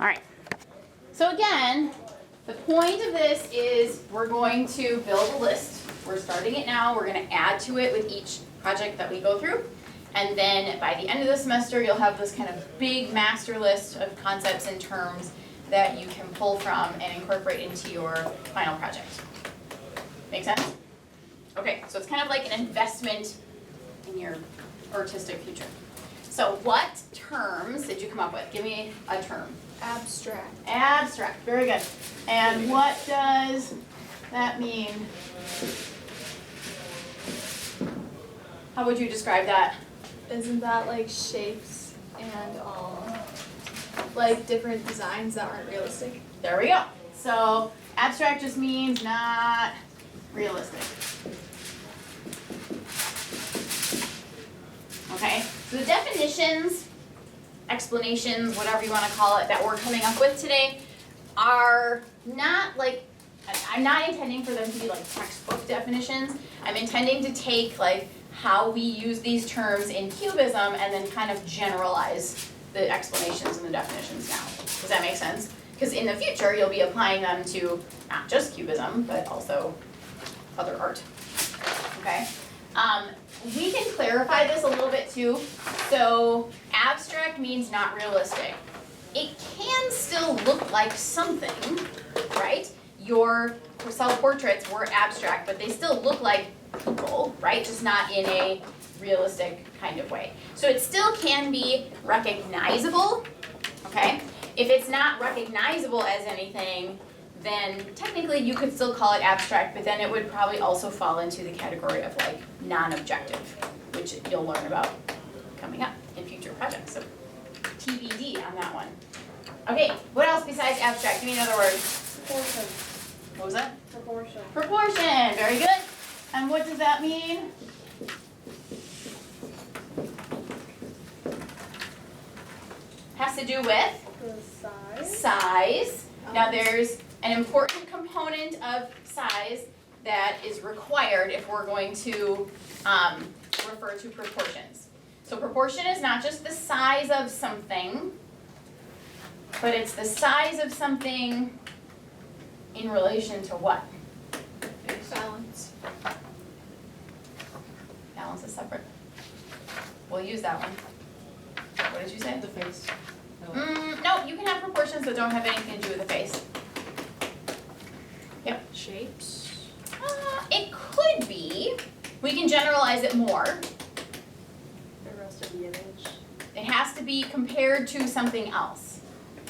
All right. So again, the point of this is we're going to build a list. We're starting it now. We're going to add to it with each project that we go through. And then by the end of the semester, you'll have this kind of big master list of concepts and terms that you can pull from and incorporate into your final project. Make sense? Okay, so it's kind of like an investment in your artistic future. So what terms did you come up with? Give me a term. Abstract. Abstract, very good. And what does that mean? How would you describe that? Isn't that like shapes and like different designs that aren't realistic? There we go. So abstract just means not realistic. Okay, so the definitions, explanations, whatever you want to call it, that we're coming up with today are not like, I'm not intending for them to be like textbook definitions. I'm intending to take like how we use these terms in Cubism and then kind of generalize the explanations and the definitions now. Does that make sense? Because in the future, you'll be applying them to not just Cubism, but also other art. Okay? We can clarify this a little bit too. So abstract means not realistic. It can still look like something, right? Your self-portraits were abstract, but they still look like people, right? Just not in a realistic kind of way. So it still can be recognizable, okay? If it's not recognizable as anything, then technically you could still call it abstract, but then it would probably also fall into the category of like non-objective, which you'll learn about coming up in future projects. So TBD on that one. Okay, what else besides abstract? Give me another word. Proportion. What was that? Proportion. Proportion, very good. And what does that mean? Has to do with The size. size. Now there's an important component of size that is required if we're going to refer to proportions. So proportion is not just the size of something, but it's the size of something in relation to what? Balance. Balance is separate. We'll use that one. What did you say? The face. No, you can have proportions that don't have anything to do with the face. Yep. Shapes. It could be. We can generalize it more. The rest of the image. It has to be compared to something else,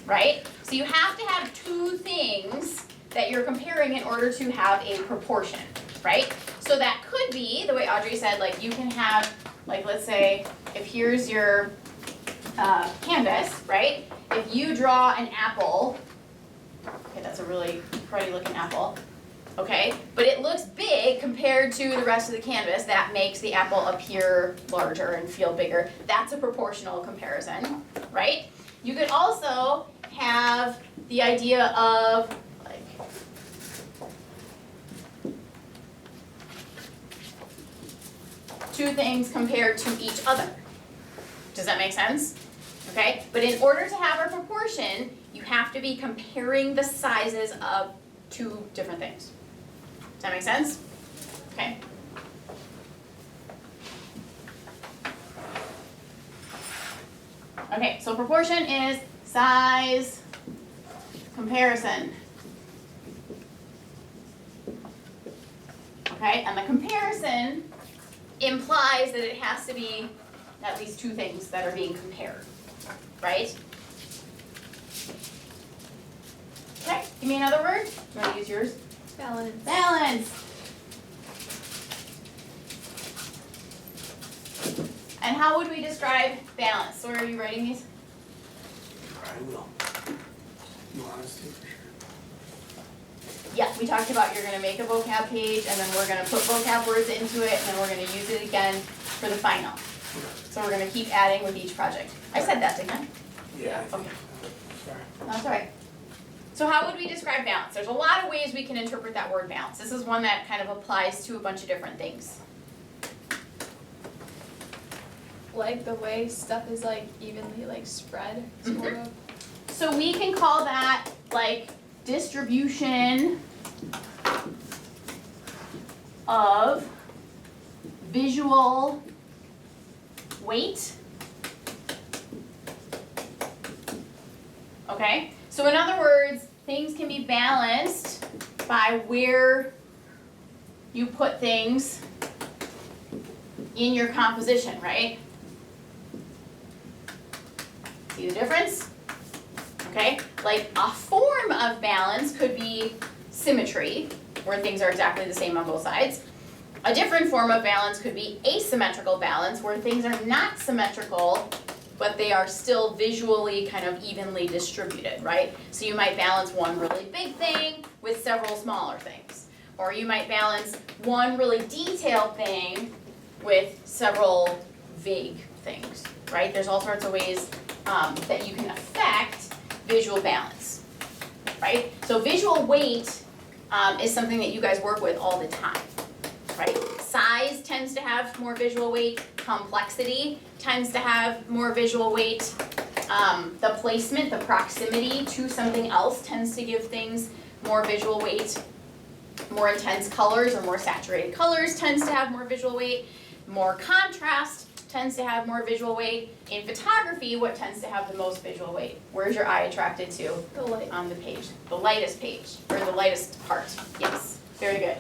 right? So you have to have two things that you're comparing in order to have a proportion, right? So that could be, the way Audrey said, like you can have, like let's say, if here's your canvas, right? If you draw an apple, okay, that's a really pretty looking apple, okay? But it looks big compared to the rest of the canvas. That makes the apple appear larger and feel bigger. That's a proportional comparison, right? You could also have the idea of like two things compared to each other. Does that make sense? Okay, but in order to have a proportion, you have to be comparing the sizes of two different things. Does that make sense? Okay. Okay, so proportion is size comparison. Okay, and the comparison implies that it has to be at least two things that are being compared, right? Okay, give me another word. Do you want to use yours? Balance. Balance. And how would we describe balance? So are you writing these? I will. You want us to, for sure. Yeah, we talked about you're gonna make a vocab page and then we're gonna put vocab words into it and then we're gonna use it again for the final. So we're gonna keep adding with each project. I said that, didn't I? Yeah, I think. Okay. Sorry. That's all right. So how would we describe balance? There's a lot of ways we can interpret that word balance. This is one that kind of applies to a bunch of different things. Like the way stuff is like evenly like spread, sort of. So we can call that like distribution of visual weight. Okay, so in other words, things can be balanced by where you put things in your composition, right? See the difference? Okay, like a form of balance could be symmetry, where things are exactly the same on both sides. A different form of balance could be asymmetrical balance, where things are not symmetrical, but they are still visually kind of evenly distributed, right? So you might balance one really big thing with several smaller things. Or you might balance one really detailed thing with several vague things, right? There's all sorts of ways that you can affect visual balance, right? So visual weight is something that you guys work with all the time, right? Size tends to have more visual weight. Complexity tends to have more visual weight. The placement, the proximity to something else tends to give things more visual weight. More intense colors or more saturated colors tends to have more visual weight. More contrast tends to have more visual weight. In photography, what tends to have the most visual weight? Where's your eye attracted to? The light. On the page. The lightest page, or the lightest part. Yes, very good.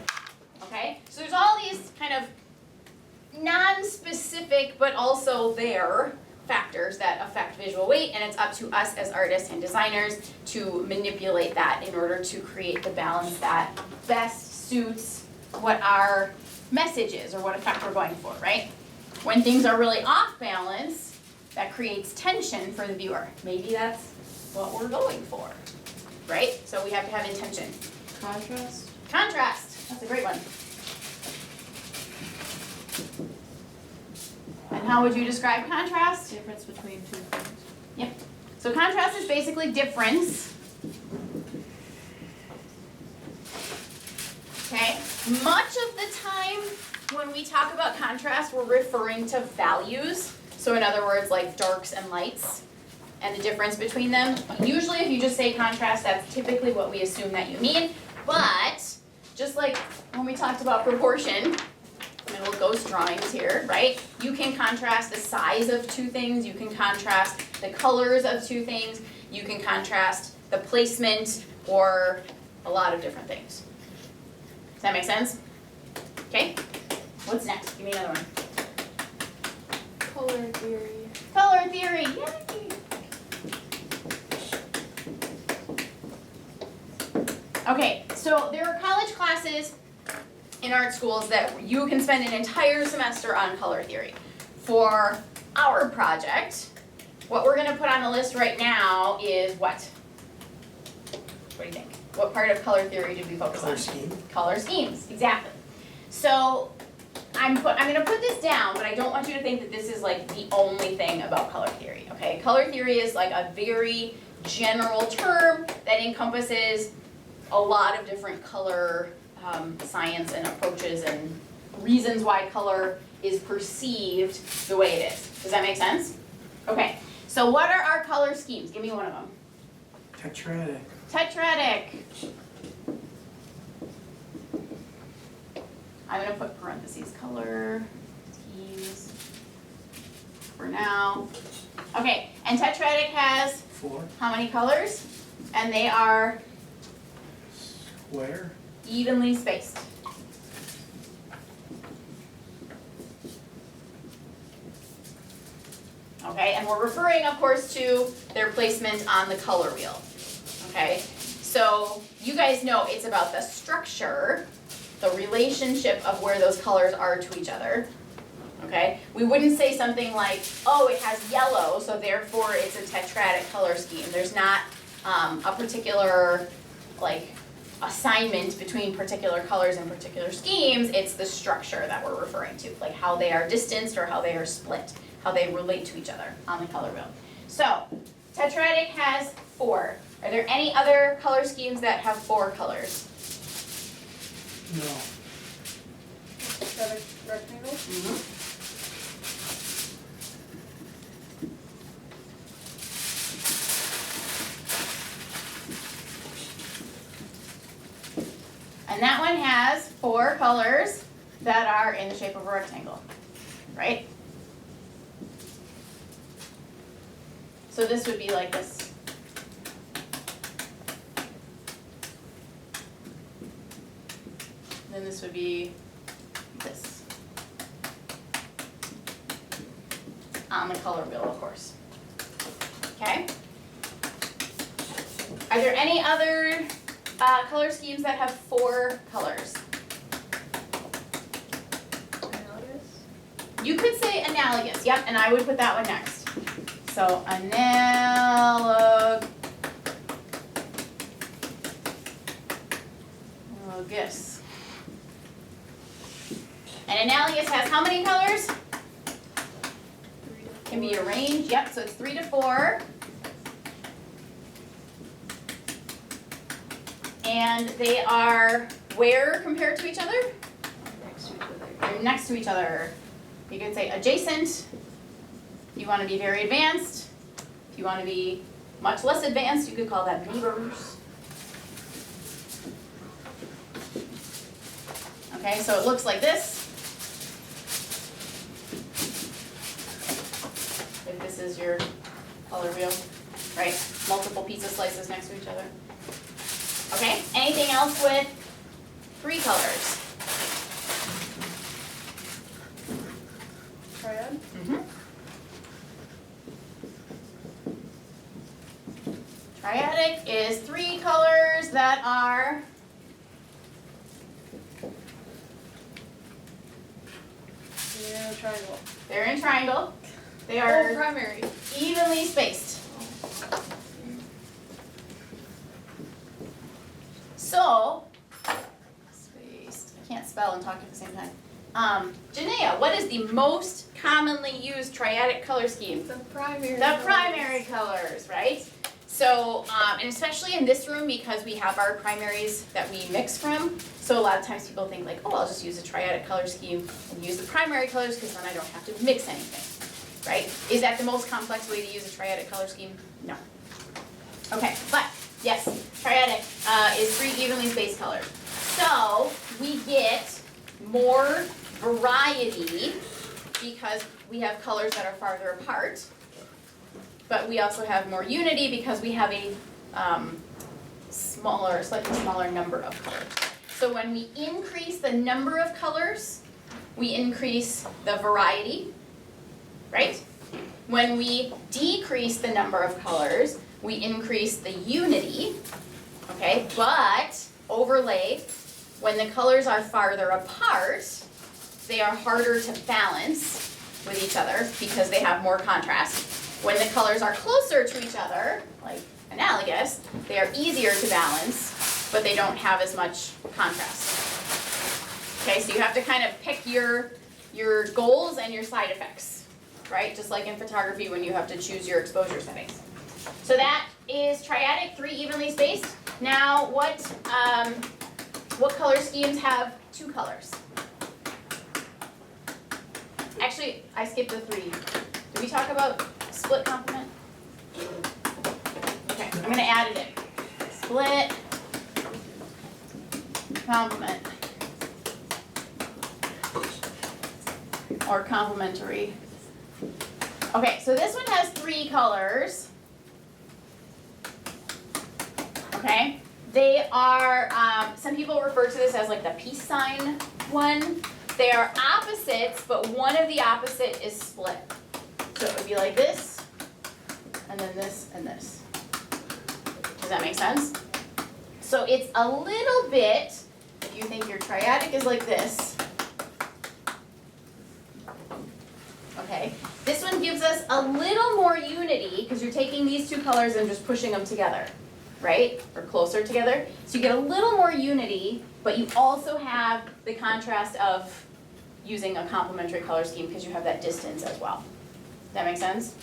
Okay, so there's all these kind of non-specific but also there factors that affect visual weight, and it's up to us as artists and designers to manipulate that in order to create the balance that best suits what our message is or what effect we're going for, right? When things are really off balance, that creates tension for the viewer. Maybe that's what we're going for, right? So we have to have intention. Contrast. Contrast, that's a great one. And how would you describe contrast? Difference between two things. Yep. So contrast is basically difference. Okay. Much of the time when we talk about contrast, we're referring to values. So in other words, like darks and lights and the difference between them. Usually if you just say contrast, that's typically what we assume that you mean. But just like when we talked about proportion, little ghost drawings here, right? You can contrast the size of two things, you can contrast the colors of two things, you can contrast the placement or a lot of different things. Does that make sense? Okay, what's next? Give me another one. Color theory. Color theory, yay! Okay, so there are college classes in art schools that you can spend an entire semester on color theory. For our project, what we're gonna put on the list right now is what? What do you think? What part of color theory did we focus on? Color scheme. Color schemes, exactly. So I'm gonna put this down, but I don't want you to think that this is like the only thing about color theory, okay? Color theory is like a very general term that encompasses a lot of different color science and approaches and reasons why color is perceived the way it is. Does that make sense? Okay, so what are our color schemes? Give me one of them. Tetradic. Tetradic. I'm gonna put parentheses, color schemes for now. Okay, and tetradic has 4. how many colors? And they are Square. evenly spaced. Okay, and we're referring, of course, to their placement on the color wheel. Okay, so you guys know it's about the structure, the relationship of where those colors are to each other. Okay, we wouldn't say something like, oh, it has yellow, so therefore it's a tetradic color scheme. There's not a particular, like, assignment between particular colors and particular schemes. It's the structure that we're referring to, like how they are distanced or how they are split, how they relate to each other on the color wheel. So, tetradic has 4. Are there any other color schemes that have 4 colors? No. Rectangle. Mm-hmm. And that one has 4 colors that are in the shape of a rectangle, right? So this would be like this. Then this would be this. On the color wheel, of course. Okay? Are there any other color schemes that have 4 colors? You could say analogous, yep, and I would put that one next. So analogous. And analogous has how many colors? Can be arranged, yep, so it's 3 to 4. And they are where compared to each other? Next to each other. They're next to each other. You could say adjacent, if you want to be very advanced. If you want to be much less advanced, you could call that neighbors. Okay, so it looks like this. If this is your color wheel, right? Multiple pizza slices next to each other. Okay, anything else with 3 colors? Triad? Triadic is 3 colors that are Yeah, triangle. they're in triangle. They Oh, are primary. evenly spaced. So, spaced. I can't spell and talk at the same time. Janaea, what is the most commonly used triadic color scheme? The primary. The primary colors, right? So, and especially in this room because we have our primaries that we mix from. So a lot of times people think like, oh, I'll just use a triadic color scheme and use the primary colors because then I don't have to mix anything, right? Is that the most complex way to use a triadic color scheme? No. Okay, but yes, triadic is 3 evenly spaced colors. So we get more variety because we have colors that are farther apart. But we also have more unity because we have a slightly smaller number of colors. So when we increase the number of colors, we increase the variety, right? When we decrease the number of colors, we increase the unity, okay? But overlay, when the colors are farther apart, they are harder to balance with each other because they have more contrast. When the colors are closer to each other, like analogous, they are easier to balance, but they don't have as much contrast. Okay, so you have to kind of pick your goals and your side effects, right? Just like in photography when you have to choose your exposure settings. So that is triadic, 3 evenly spaced. Now, what color schemes have 2 colors? Actually, I skipped the 3. Did we talk about split complement? Okay, I'm gonna add it in. Split complement. Or complementary. Okay, so this one has 3 colors. Okay, they are, some people refer to this as like the peace sign one. They are opposites, but one of the opposite is split. So it would be like this, and then this, and this. Does that make sense? So it's a little bit, if you think your triadic is like this, okay, this one gives us a little more unity, because you're taking these 2 colors and just pushing them together, right? Or closer together. So you get a little more unity, but you also have the contrast of using a complementary color scheme because you have that distance as well. Does that make sense?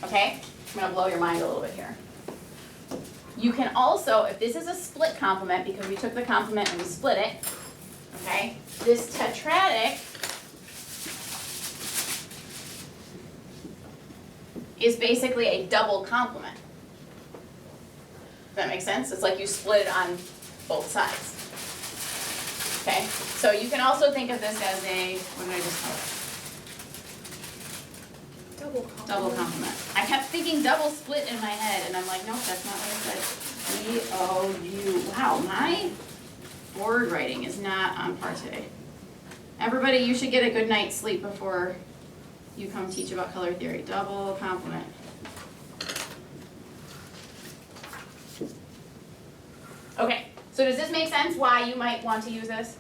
Okay? I'm going to blow your mind a little bit here. You can also, if this is a split complement, because we took the complement and we split it, okay, this tetradic is basically a double complement. Does that make sense? It's like you split it on both sides. Okay, so you can also think of this as a, what did I just call it? Double complement. Double complement. I kept thinking double split in my head, and I'm like, nope, that's not what I said. D-O-U. Wow, my word writing is not on par today. Everybody, you should get a good night's sleep before you come teach about color theory. Double complement. Okay, so does this make sense why you might want to use this?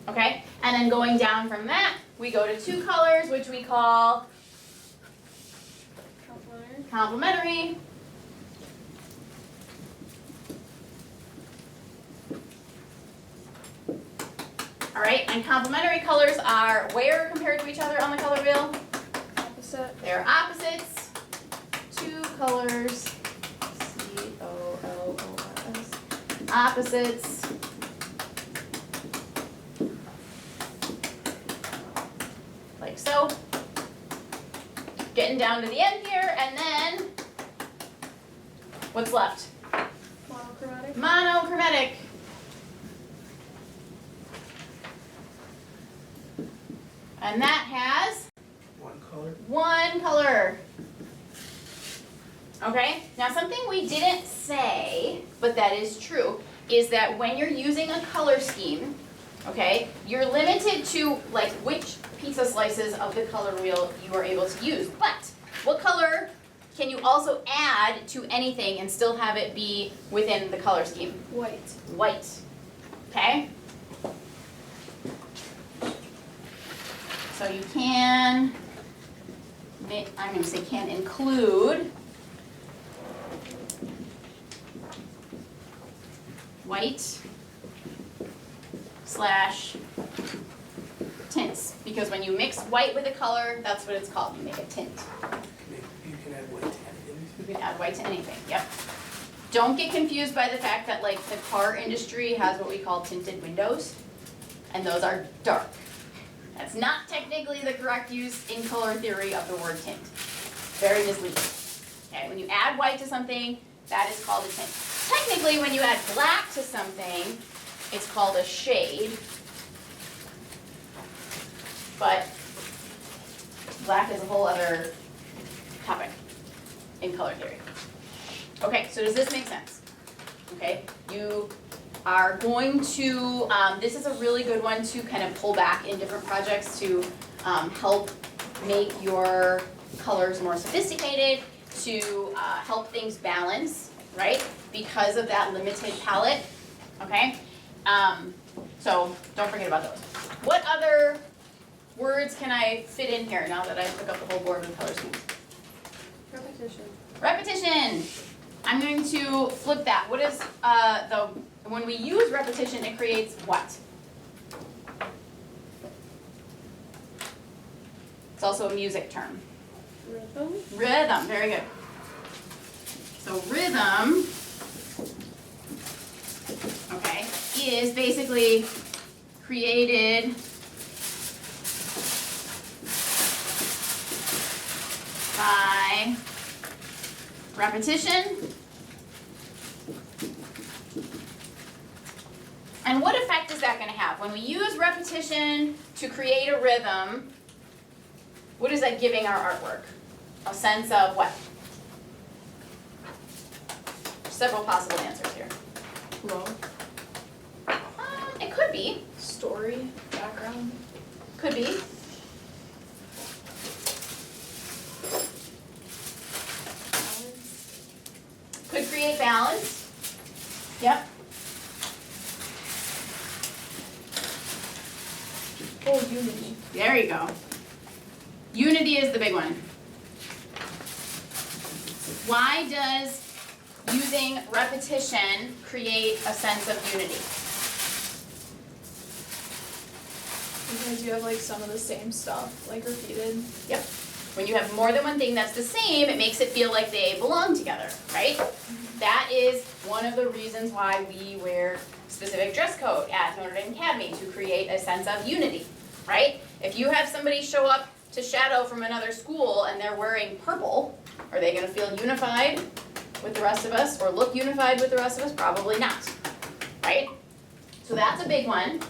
Okay, and then going down from that, we go to two colors, which we call complementary. All right, and complementary colors are where compared to each other on the color wheel? Opposite. They're opposites. Two colors, C-O-L-O-R-S, opposites. Like so. Getting down to the end here, and then what's left? Monochromatic. Monochromatic. And that has One color. one color. Okay, now something we didn't say, but that is true, is that when you're using a color scheme, okay, you're limited to like which pizza slices of the color wheel you are able to use. But what color can you also add to anything and still have it be within the color scheme? White. White. Okay? So you can, I'm going to say can include white / tints, because when you mix white with a color, that's what it's called, you make a tint. You can add white to anything. You can add white to anything, yep. Don't get confused by the fact that like the car industry has what we call tinted windows, and those are dark. That's not technically the correct use in color theory of the word tint. Very misleading. Okay, when you add white to something, that is called a tint. Technically, when you add black to something, it's called a shade. But black is a whole other topic in color theory. Okay, so does this make sense? Okay, you are going to, this is a really good one to kind of pull back in different projects to help make your colors more sophisticated, to help things balance, right? Because of that limited palette, okay? So don't forget about those. What other words can I fit in here now that I took up the whole board with color schemes? Repetition. Repetition. I'm going to flip that. What is when we use repetition, it creates what? It's also a music term. Rhythm. Rhythm, very good. So rhythm, okay, is basically created by repetition. And what effect is that going to have? When we use repetition to create a rhythm, what is that giving our artwork? A sense of what? Several possible answers here. Flow. It could be. Story. Background. Could be. Balance. Could create balance. Yep. Oh, unity. There you go. Unity is the big one. Why does using repetition create a sense of unity? Because you have like some of the same stuff, like repeated. Yep. When you have more than one thing that's the same, it makes it feel like they belong together, right? That is one of the reasons why we wear specific dress code at Notre Dame Academy, to create a sense of unity, right? If you have somebody show up to shadow from another school and they're wearing purple, are they going to feel unified with the rest of us or look unified with the rest of us? Probably not, right? So that's a big one.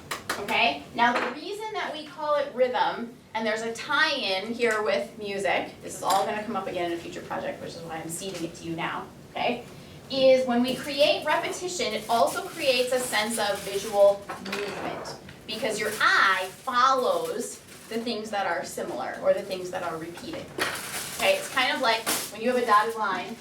Okay? Now the reason that we call it rhythm, and there's a tie-in here with music, this is all gonna come up again in a future project, which is why I'm seeding it to you now, okay? Is when we create repetition, it also creates a sense of visual movement. Because your eye follows the things that are similar, or the things that are repeated. Okay, it's kind of like when you have a dotted line,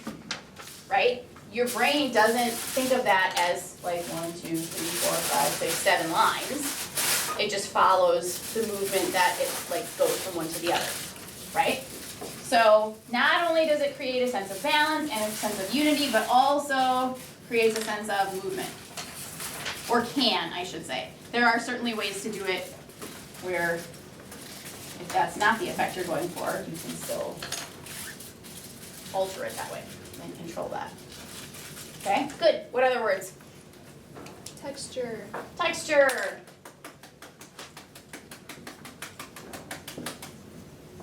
right? Your brain doesn't think of that as like 1, 2, 3, 4, 5, 6, 7 lines. It just follows the movement that it like goes from one to the other, right? So not only does it create a sense of balance and a sense of unity, but also creates a sense of movement. Or can, I should say. There are certainly ways to do it where if that's not the effect you're going for, you can still alter it that way and control that. Okay, good. What other words? Texture. Texture.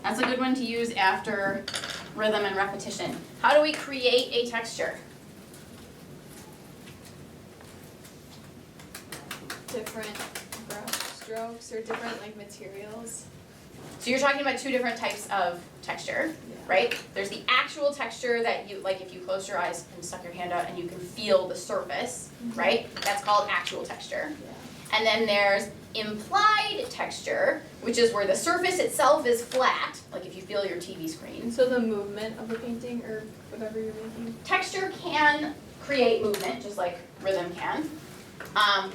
That's a good one to use after rhythm and repetition. How do we create a texture? Different brush strokes or different like materials. So you're talking about two different types of texture, right? There's the actual texture that you, like if you close your eyes and stuck your hand out and you can feel the surface, right? That's called actual texture. Yeah. And then there's implied texture, which is where the surface itself is flat, like if you feel your TV screen. So the movement of the painting or whatever you're making. Texture can create movement, just like rhythm can.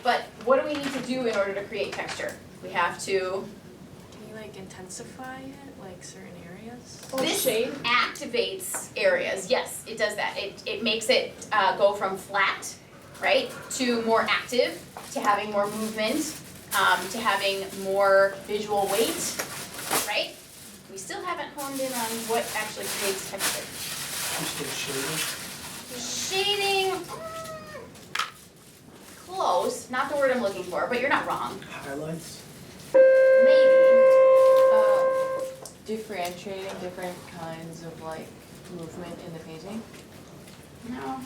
But what do we need to do in order to create texture? We have to Can you like intensify it, like certain areas? Or this shape. activates areas. Yes, it does that. It makes it go from flat, right, to more active, to having more movement, to having more visual weight, right? We still haven't honed in on what actually creates texture. You said Shading, shading? close, not the word I'm looking for, but you're not wrong. Highlights? Maybe. Differentiating different kinds of like movement in the painting. No.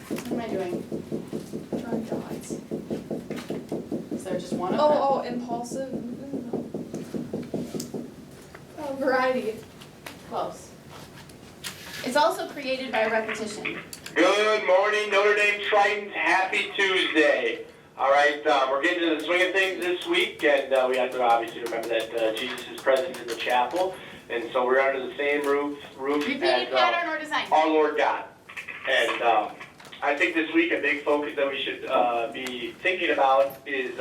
What am I doing? Drawing dots. Is there just one of them? Oh, impulsive. Oh, variety. Close. It's also created by repetition. Good morning, Notre Dame Tritons. Happy Tuesday. All right, we're getting to the swing of things this week, and we have to obviously remember that Jesus is present in the chapel, and so we're under the same roof Repeated as pattern or design? our Lord God. And I think this week a big focus that we should be thinking about is